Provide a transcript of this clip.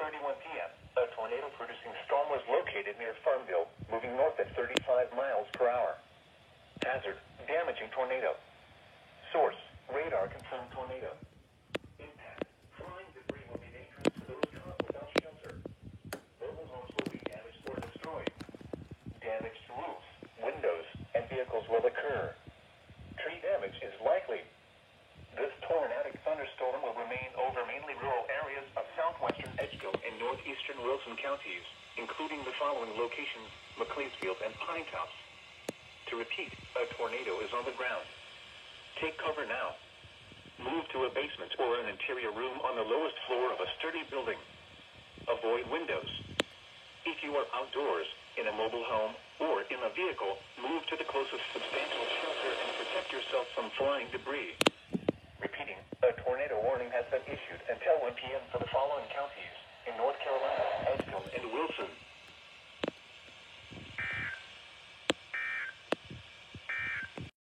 10:31 p.m., a tornado-producing storm was located near Farmville, moving north at 35 miles per hour. Hazard, damaging tornado. Source, radar confirmed tornado. Impact, flying debris will be dangerous to those caught without shelter. Mobile homes will be damaged or destroyed. Damaged roofs, windows, and vehicles will occur. Tree damage is likely. This tornadic thunderstorm will remain over mainly rural areas of southwestern Edgeville and northeastern Wilson counties, including the following locations: McLeesfield and Pine Tops. To repeat, a tornado is on the ground. Take cover now. Move to a basement or an interior room on the lowest floor of a sturdy building. Avoid windows. If you are outdoors, in a mobile home, or in a vehicle, move to the closest substantial shelter and protect yourself from flying debris. Repeating, a tornado warning has been issued until 1 p.m. for the